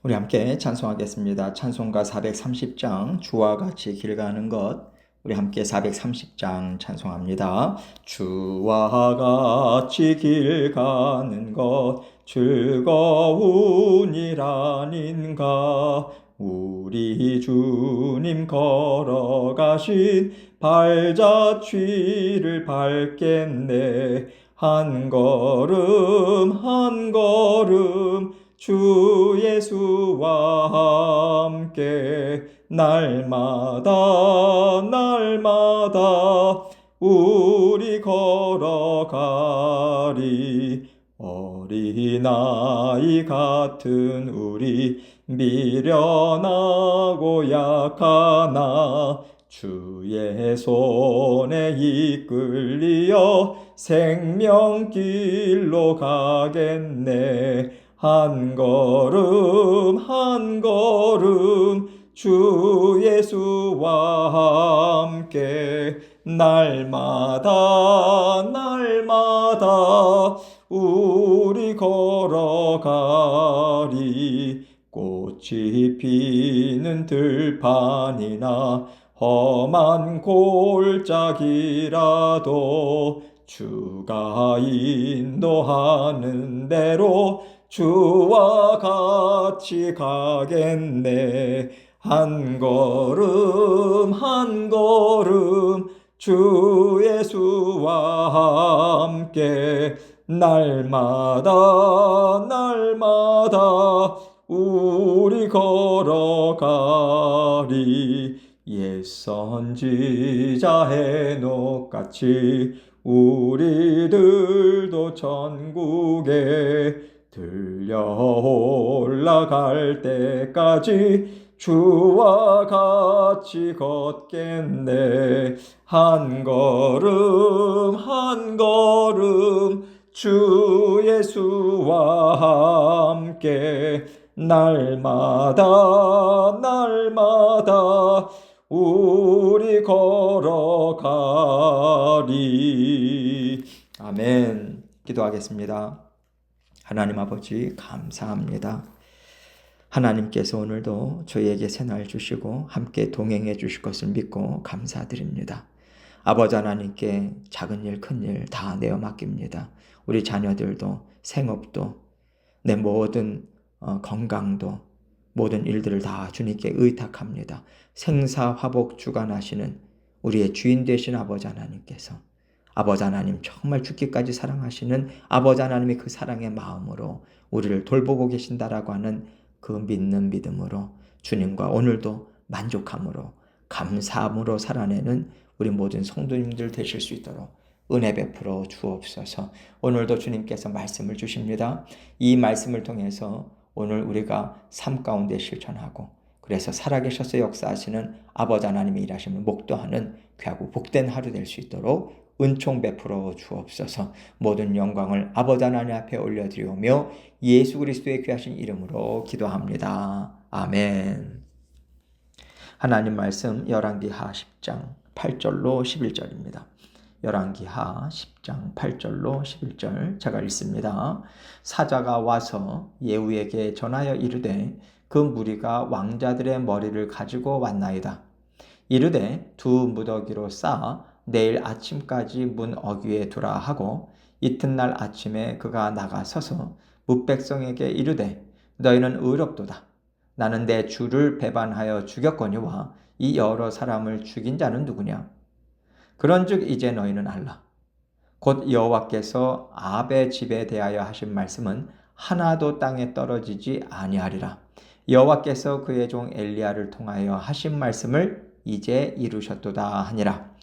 우리 함께 찬송하겠습니다. 찬송가 430장 주와 같이 길 가는 것. 우리 함께 430장 찬송합니다. 주와 같이 길 가는 것 즐거운 일 아닌가. 우리 주님 걸어가신 발자취를 밟겠네. 한 걸음 한 걸음 주 예수와 함께 날마다 우리 걸어가리. 어린아이 같은 우리 미련하고 약하나 주의 손에 이끌리어 생명길로 가겠네. 한 걸음 한 걸음 주 예수와 함께 날마다 우리 걸어가리. 꽃이 피는 들판이나 험한 골짜기라도 주가 인도하는 대로 주와 같이 가겠네. 한 걸음 한 걸음 주 예수와 함께 날마다 우리 걸어가리. 옛 선지자 헤녹같이 우리들도 천국에 들려 올라갈 때까지 주와 같이 걷겠네. 한 걸음 한 걸음 주 예수와 함께 날마다 우리 걸어가리. 아멘. 기도하겠습니다. 하나님 아버지 감사합니다. 하나님께서 오늘도 저희에게 새날 주시고 함께 동행해 주실 것을 믿고 감사드립니다. 아버지 하나님께 작은 일 큰 일 다 내어 맡깁니다. 우리 자녀들도 생업도 내 모든 건강도 모든 일들을 다 주님께 의탁합니다. 생사화복 주관하시는 우리의 주인 되신 아버지 하나님께서 아버지 하나님 정말 죽기까지 사랑하시는 아버지 하나님의 그 사랑의 마음으로 우리를 돌보고 계신다라고 하는 그 믿는 믿음으로 주님과 오늘도 만족함으로 감사함으로 살아내는 우리 모든 성도님들 되실 수 있도록 은혜 베풀어 주옵소서. 오늘도 주님께서 말씀을 주십니다. 이 말씀을 통해서 오늘 우리가 삶 가운데 실천하고 그래서 살아계셔서 역사하시는 아버지 하나님의 일하심을 목도하는 귀하고 복된 하루 될 수 있도록 은총 베풀어 주옵소서. 모든 영광을 아버지 하나님 앞에 올려드리오며 예수 그리스도의 귀하신 이름으로 기도합니다. 아멘. 하나님 말씀 열왕기하 10장 8절로 11절입니다. 열왕기하 10장 8절로 11절 제가 읽습니다. 사자가 와서 예후에게 전하여 이르되 그 무리가 왕자들의 머리를 가지고 왔나이다. 이르되 두 무더기로 쌓아 내일 아침까지 문 어귀에 두라 하고 이튿날 아침에 그가 나가서서 뭇백성에게 이르되 너희는 의롭도다. 나는 내 주를 배반하여 죽였거니와 이 여러 사람을 죽인 자는 누구냐? 그런즉 이제 너희는 알라. 곧 여호와께서 아합의 집에 대하여 하신 말씀은 하나도 땅에 떨어지지 아니하리라. 여호와께서 그의 종 엘리야를 통하여 하신 말씀을 이제 이루셨도다 하니라.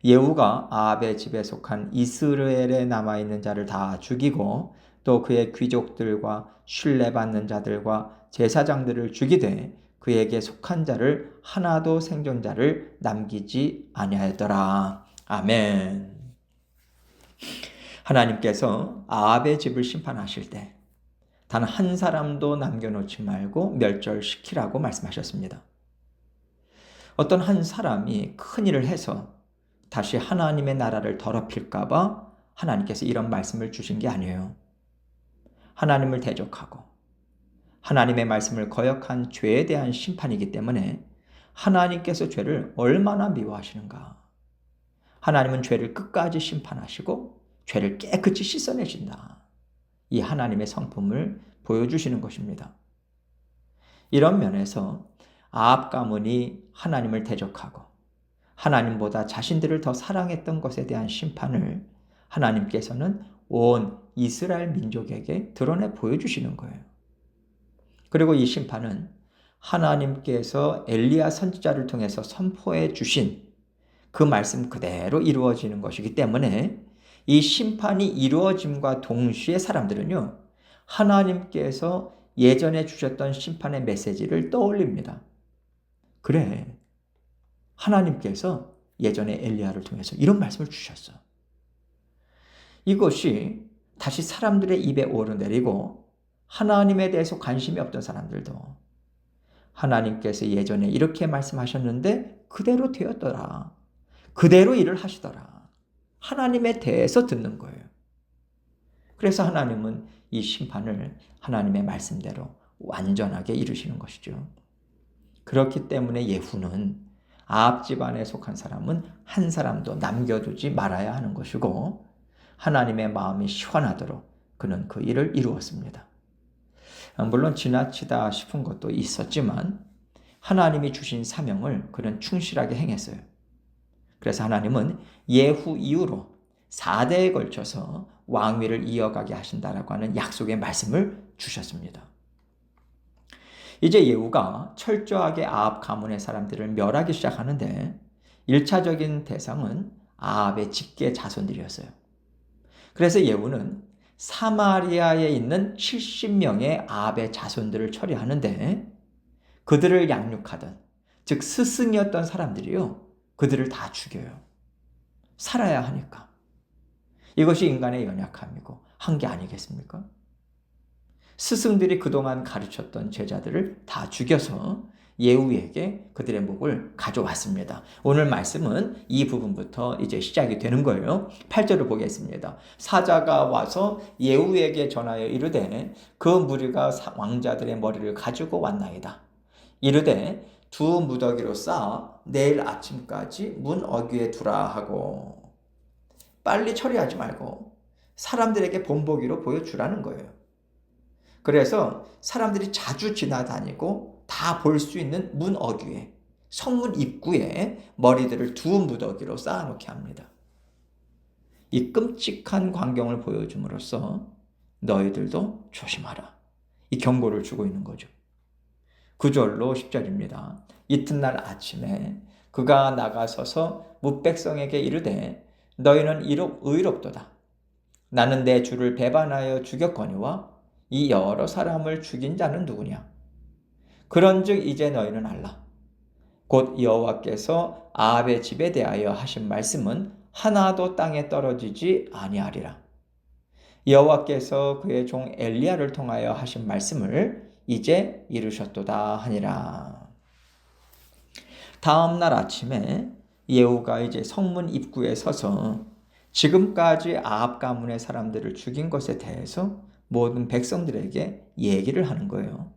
예후가 아합의 집에 속한 이스라엘에 남아있는 자를 다 죽이고 또 그의 귀족들과 신뢰받는 자들과 제사장들을 죽이되 그에게 속한 자를 하나도 생존자를 남기지 아니하였더라. 아멘. 하나님께서 아합의 집을 심판하실 때 단 한 사람도 남겨놓지 말고 멸절시키라고 말씀하셨습니다. 어떤 한 사람이 큰일을 해서 다시 하나님의 나라를 더럽힐까 봐 하나님께서 이런 말씀을 주신 게 아니에요. 하나님을 대적하고 하나님의 말씀을 거역한 죄에 대한 심판이기 때문에 하나님께서 죄를 얼마나 미워하시는가. 하나님은 죄를 끝까지 심판하시고 죄를 깨끗이 씻어내신다. 이 하나님의 성품을 보여주시는 것입니다. 이런 면에서 아합 가문이 하나님을 대적하고 하나님보다 자신들을 더 사랑했던 것에 대한 심판을 하나님께서는 온 이스라엘 민족에게 드러내 보여주시는 거예요. 그리고 이 심판은 하나님께서 엘리야 선지자를 통해서 선포해 주신 그 말씀 그대로 이루어지는 것이기 때문에 이 심판이 이루어짐과 동시에 사람들은요, 하나님께서 예전에 주셨던 심판의 메시지를 떠올립니다. 그래, 하나님께서 예전에 엘리야를 통해서 이런 말씀을 주셨어. 이것이 다시 사람들의 입에 오르내리고 하나님에 대해서 관심이 없던 사람들도 하나님께서 예전에 이렇게 말씀하셨는데 그대로 되었더라. 그대로 일을 하시더라. 하나님에 대해서 듣는 거예요. 그래서 하나님은 이 심판을 하나님의 말씀대로 완전하게 이루시는 것이죠. 그렇기 때문에 예후는 아합 집안에 속한 사람은 한 사람도 남겨두지 말아야 하는 것이고 하나님의 마음이 시원하도록 그는 그 일을 이루었습니다. 물론 지나치다 싶은 것도 있었지만 하나님이 주신 사명을 그는 충실하게 행했어요. 그래서 하나님은 예후 이후로 4대에 걸쳐서 왕위를 이어가게 하신다라고 하는 약속의 말씀을 주셨습니다. 이제 예후가 철저하게 아합 가문의 사람들을 멸하기 시작하는데 1차적인 대상은 아합의 직계 자손들이었어요. 그래서 예후는 사마리아에 있는 70명의 아합의 자손들을 처리하는데 그들을 양육하던, 즉 스승이었던 사람들이요, 그들을 다 죽여요. 살아야 하니까. 이것이 인간의 연약함이고 한계 아니겠습니까? 스승들이 그동안 가르쳤던 제자들을 다 죽여서 예후에게 그들의 목을 가져왔습니다. 오늘 말씀은 이 부분부터 이제 시작이 되는 거예요. 8절을 보겠습니다. 사자가 와서 예후에게 전하여 이르되 그 무리가 왕자들의 머리를 가지고 왔나이다. 이르되 두 무더기로 쌓아 내일 아침까지 문 어귀에 두라 하고, 빨리 처리하지 말고 사람들에게 본보기로 보여주라는 거예요. 그래서 사람들이 자주 지나다니고 다 볼 수 있는 문 어귀에, 성문 입구에 머리들을 두 무더기로 쌓아놓게 합니다. 이 끔찍한 광경을 보여줌으로써 너희들도 조심하라, 이 경고를 주고 있는 거죠. 9절로 10절입니다. 이튿날 아침에 그가 나가서서 뭇백성에게 이르되 너희는 의롭도다. 나는 내 주를 배반하여 죽였거니와 이 여러 사람을 죽인 자는 누구냐? 그런즉 이제 너희는 알라. 곧 여호와께서 아합의 집에 대하여 하신 말씀은 하나도 땅에 떨어지지 아니하리라. 여호와께서 그의 종 엘리야를 통하여 하신 말씀을 이제 이루셨도다 하니라. 다음 날 아침에 예후가 이제 성문 입구에 서서 지금까지 아합 가문의 사람들을 죽인 것에 대해서 모든 백성들에게 얘기를 하는 거예요.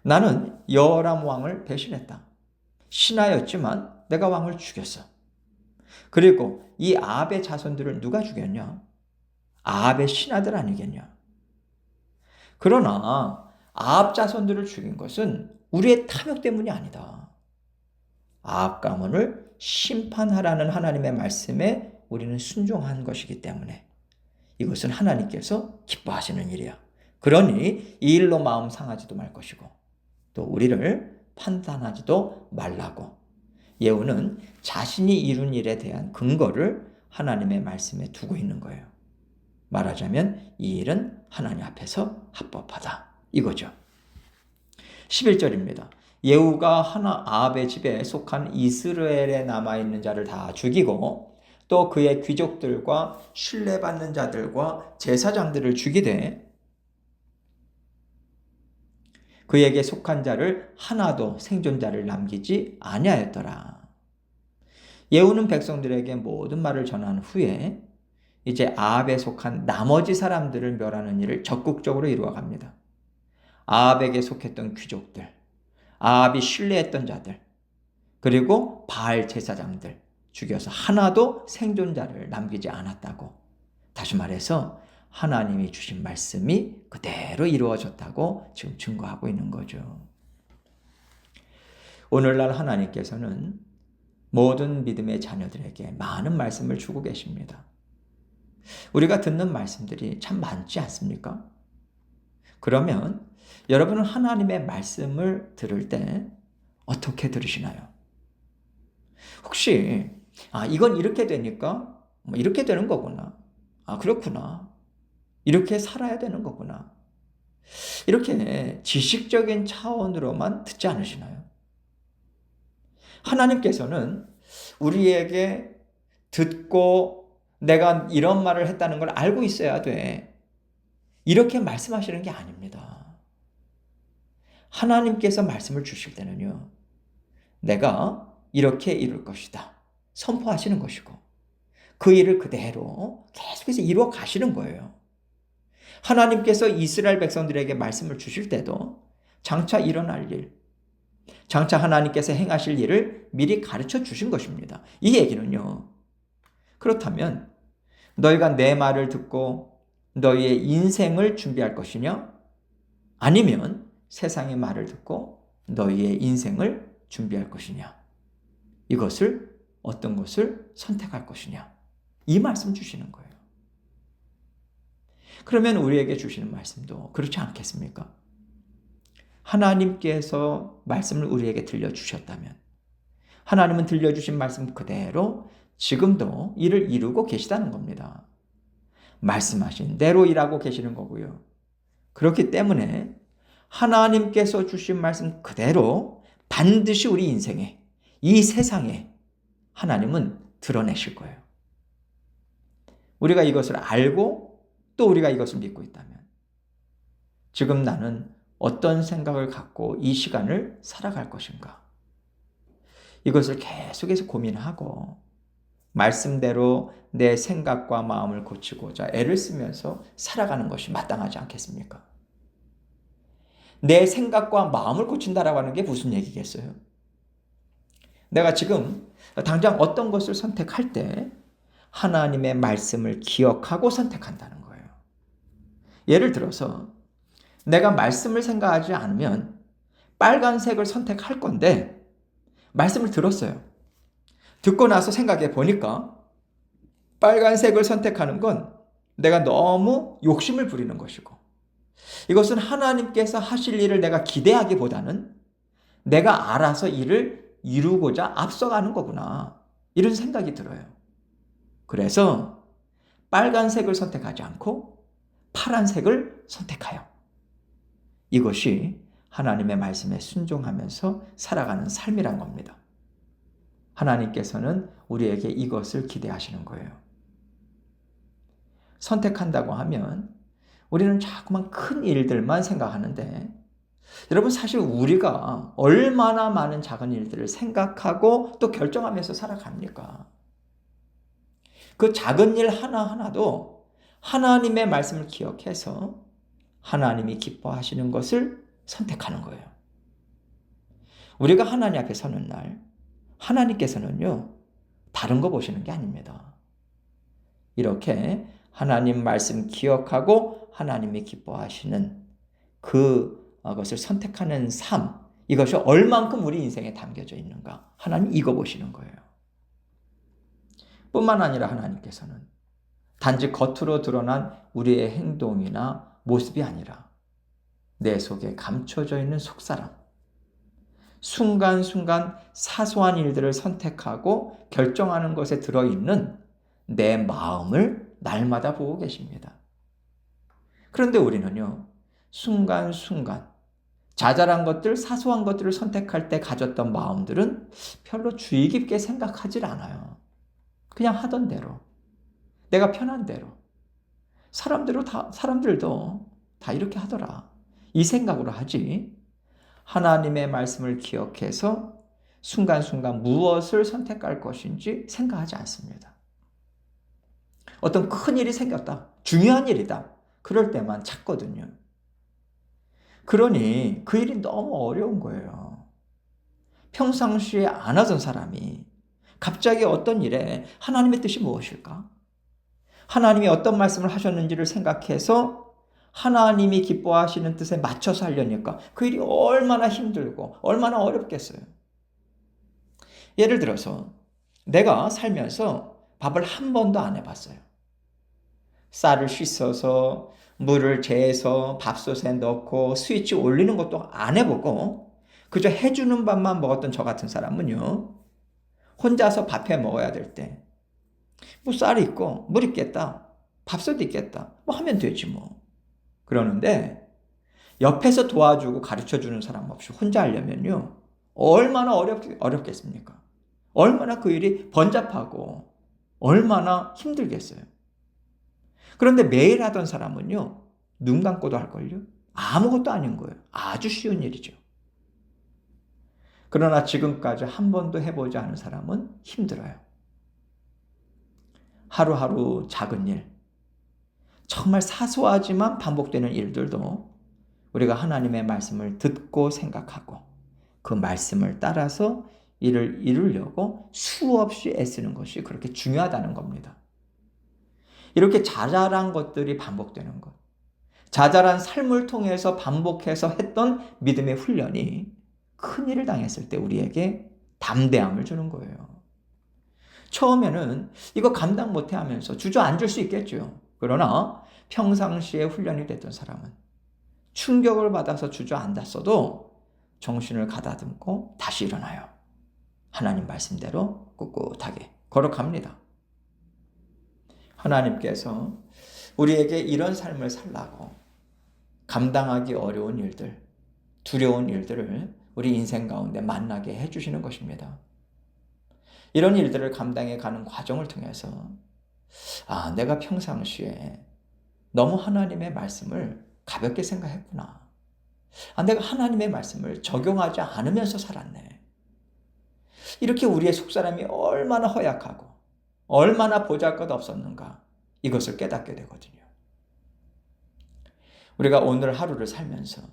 나는 여호람 왕을 배신했다. 신하였지만 내가 왕을 죽였어. 그리고 이 아합의 자손들을 누가 죽였냐? 아합의 신하들 아니겠냐? 그러나 아합 자손들을 죽인 것은 우리의 탐욕 때문이 아니다. 아합 가문을 심판하라는 하나님의 말씀에 우리는 순종한 것이기 때문에 이것은 하나님께서 기뻐하시는 일이야. 그러니 이 일로 마음 상하지도 말 것이고 또 우리를 판단하지도 말라고 예후는 자신이 이룬 일에 대한 근거를 하나님의 말씀에 두고 있는 거예요. 말하자면 이 일은 하나님 앞에서 합법하다, 이거죠. 11절입니다. 예후가 아합의 집에 속한 이스라엘에 남아있는 자를 다 죽이고 또 그의 귀족들과 신뢰받는 자들과 제사장들을 죽이되 그에게 속한 자를 하나도 생존자를 남기지 아니하였더라. 예후는 백성들에게 모든 말을 전한 후에 이제 아합에 속한 나머지 사람들을 멸하는 일을 적극적으로 이루어갑니다. 아합에게 속했던 귀족들, 아합이 신뢰했던 자들, 그리고 바알 제사장들 죽여서 하나도 생존자를 남기지 않았다고. 다시 말해서 하나님이 주신 말씀이 그대로 이루어졌다고 지금 증거하고 있는 거죠. 오늘날 하나님께서는 모든 믿음의 자녀들에게 많은 말씀을 주고 계십니다. 우리가 듣는 말씀들이 참 많지 않습니까? 그러면 여러분은 하나님의 말씀을 들을 때 어떻게 들으시나요? 혹시 이건 이렇게 되니까 이렇게 되는 거구나. 그렇구나. 이렇게 살아야 되는 거구나. 이렇게 지식적인 차원으로만 듣지 않으시나요? 하나님께서는 우리에게 듣고 내가 이런 말을 했다는 걸 알고 있어야 돼. 이렇게 말씀하시는 게 아닙니다. 하나님께서 말씀을 주실 때는요, 내가 이렇게 이룰 것이다. 선포하시는 것이고, 그 일을 그대로 계속해서 이루어 가시는 거예요. 하나님께서 이스라엘 백성들에게 말씀을 주실 때도 장차 일어날 일, 장차 하나님께서 행하실 일을 미리 가르쳐 주신 것입니다. 이 얘기는요, 그렇다면 너희가 내 말을 듣고 너희의 인생을 준비할 것이냐? 아니면 세상의 말을 듣고 너희의 인생을 준비할 것이냐? 이것을 어떤 것을 선택할 것이냐? 이 말씀 주시는 거예요. 그러면 우리에게 주시는 말씀도 그렇지 않겠습니까? 하나님께서 말씀을 우리에게 들려주셨다면 하나님은 들려주신 말씀 그대로 지금도 일을 이루고 계시다는 겁니다. 말씀하신 대로 일하고 계시는 거고요. 그렇기 때문에 하나님께서 주신 말씀 그대로 반드시 우리 인생에, 이 세상에 하나님은 드러내실 거예요. 우리가 이것을 알고 또 우리가 이것을 믿고 있다면 지금 나는 어떤 생각을 갖고 이 시간을 살아갈 것인가? 이것을 계속해서 고민하고 말씀대로 내 생각과 마음을 고치고자 애를 쓰면서 살아가는 것이 마땅하지 않겠습니까? 내 생각과 마음을 고친다라고 하는 게 무슨 얘기겠어요? 내가 지금 당장 어떤 것을 선택할 때 하나님의 말씀을 기억하고 선택한다는 거예요. 예를 들어서 내가 말씀을 생각하지 않으면 빨간색을 선택할 건데 말씀을 들었어요. 듣고 나서 생각해 보니까 빨간색을 선택하는 건 내가 너무 욕심을 부리는 것이고 이것은 하나님께서 하실 일을 내가 기대하기보다는 내가 알아서 일을 이루고자 앞서가는 거구나. 이런 생각이 들어요. 그래서 빨간색을 선택하지 않고 파란색을 선택하여. 이것이 하나님의 말씀에 순종하면서 살아가는 삶이란 겁니다. 하나님께서는 우리에게 이것을 기대하시는 거예요. 선택한다고 하면 우리는 자꾸만 큰 일들만 생각하는데 여러분 사실 우리가 얼마나 많은 작은 일들을 생각하고 또 결정하면서 살아갑니까? 그 작은 일 하나하나도 하나님의 말씀을 기억해서 하나님이 기뻐하시는 것을 선택하는 거예요. 우리가 하나님 앞에 서는 날 하나님께서는요 다른 거 보시는 게 아닙니다. 이렇게 하나님 말씀 기억하고 하나님이 기뻐하시는 그것을 선택하는 삶, 이것이 얼만큼 우리 인생에 담겨져 있는가 하나님 이거 보시는 거예요. 뿐만 아니라 하나님께서는 단지 겉으로 드러난 우리의 행동이나 모습이 아니라 내 속에 감춰져 있는 속사람, 순간순간 사소한 일들을 선택하고 결정하는 것에 들어있는 내 마음을 날마다 보고 계십니다. 그런데 우리는요, 순간순간 자잘한 것들, 사소한 것들을 선택할 때 가졌던 마음들은 별로 주의 깊게 생각하질 않아요. 그냥 하던 대로, 내가 편한 대로, 사람들도 다 이렇게 하더라. 이 생각으로 하지. 하나님의 말씀을 기억해서 순간순간 무엇을 선택할 것인지 생각하지 않습니다. 어떤 큰 일이 생겼다. 중요한 일이다. 그럴 때만 찾거든요. 그러니 그 일이 너무 어려운 거예요. 평상시에 안 하던 사람이 갑자기 어떤 일에 하나님의 뜻이 무엇일까? 하나님이 어떤 말씀을 하셨는지를 생각해서 하나님이 기뻐하시는 뜻에 맞춰서 하려니까 그 일이 얼마나 힘들고 얼마나 어렵겠어요. 예를 들어서 내가 살면서 밥을 한 번도 안 해봤어요. 쌀을 씻어서 물을 재서 밥솥에 넣고 스위치 올리는 것도 안 해보고 그저 해주는 밥만 먹었던 저 같은 사람은요, 혼자서 밥해 먹어야 될 때 뭐 쌀이 있고 물 있겠다, 밥솥 있겠다, 뭐 하면 되지 뭐. 그러는데 옆에서 도와주고 가르쳐주는 사람 없이 혼자 하려면요, 얼마나 어렵겠습니까? 얼마나 그 일이 번잡하고 얼마나 힘들겠어요. 그런데 매일 하던 사람은요, 눈 감고도 할걸요? 아무것도 아닌 거예요. 아주 쉬운 일이죠. 그러나 지금까지 한 번도 해보지 않은 사람은 힘들어요. 하루하루 작은 일, 정말 사소하지만 반복되는 일들도 우리가 하나님의 말씀을 듣고 생각하고 그 말씀을 따라서 이를 이루려고 수없이 애쓰는 것이 그렇게 중요하다는 겁니다. 이렇게 자잘한 것들이 반복되는 것, 자잘한 삶을 통해서 반복해서 했던 믿음의 훈련이 큰 일을 당했을 때 우리에게 담대함을 주는 거예요. 처음에는 이거 감당 못해 하면서 주저앉을 수 있겠죠. 그러나 평상시에 훈련이 됐던 사람은 충격을 받아서 주저앉았어도 정신을 가다듬고 다시 일어나요. 하나님 말씀대로 꿋꿋하게 걸어갑니다. 하나님께서 우리에게 이런 삶을 살라고 감당하기 어려운 일들, 두려운 일들을 우리 인생 가운데 만나게 해주시는 것입니다. 이런 일들을 감당해 가는 과정을 통해서 내가 평상시에 너무 하나님의 말씀을 가볍게 생각했구나. 내가 하나님의 말씀을 적용하지 않으면서 살았네. 이렇게 우리의 속사람이 얼마나 허약하고 얼마나 보잘것없었는가, 이것을 깨닫게 되거든요. 우리가 오늘 하루를 살면서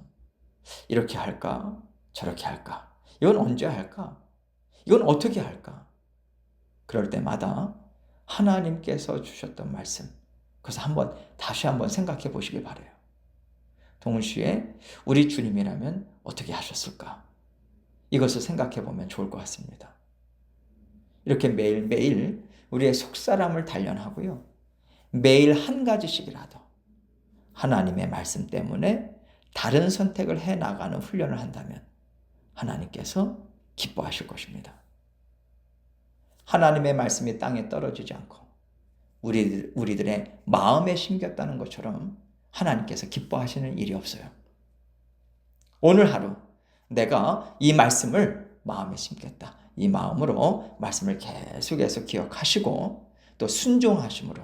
이렇게 할까? 저렇게 할까? 이건 언제 할까? 이건 어떻게 할까? 그럴 때마다 하나님께서 주셨던 말씀, 그래서 다시 한번 생각해 보시길 바라요. 동시에 우리 주님이라면 어떻게 하셨을까? 이것을 생각해 보면 좋을 것 같습니다. 이렇게 매일매일 우리의 속사람을 단련하고요, 매일 한 가지씩이라도 하나님의 말씀 때문에 다른 선택을 해 나가는 훈련을 한다면 하나님께서 기뻐하실 것입니다. 하나님의 말씀이 땅에 떨어지지 않고 우리들의 마음에 심겼다는 것처럼 하나님께서 기뻐하시는 일이 없어요. 오늘 하루 내가 이 말씀을 마음에 심겠다. 이 마음으로 말씀을 계속해서 기억하시고 또 순종하심으로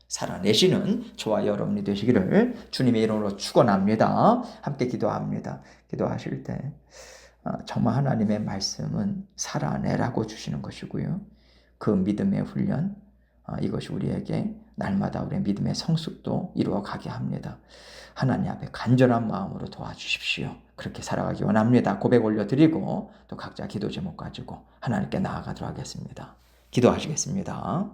살아내시는 저와 여러분이 되시기를 주님의 이름으로 축원합니다. 함께 기도합니다. 기도하실 때 정말 하나님의 말씀은 살아내라고 주시는 것이고요. 그 믿음의 훈련, 이것이 우리에게 날마다 우리의 믿음의 성숙도 이루어가게 합니다. 하나님 앞에 간절한 마음으로 도와주십시오. 그렇게 살아가기 원합니다. 고백 올려드리고 또 각자 기도 제목 가지고 하나님께 나아가도록 하겠습니다. 기도하시겠습니다.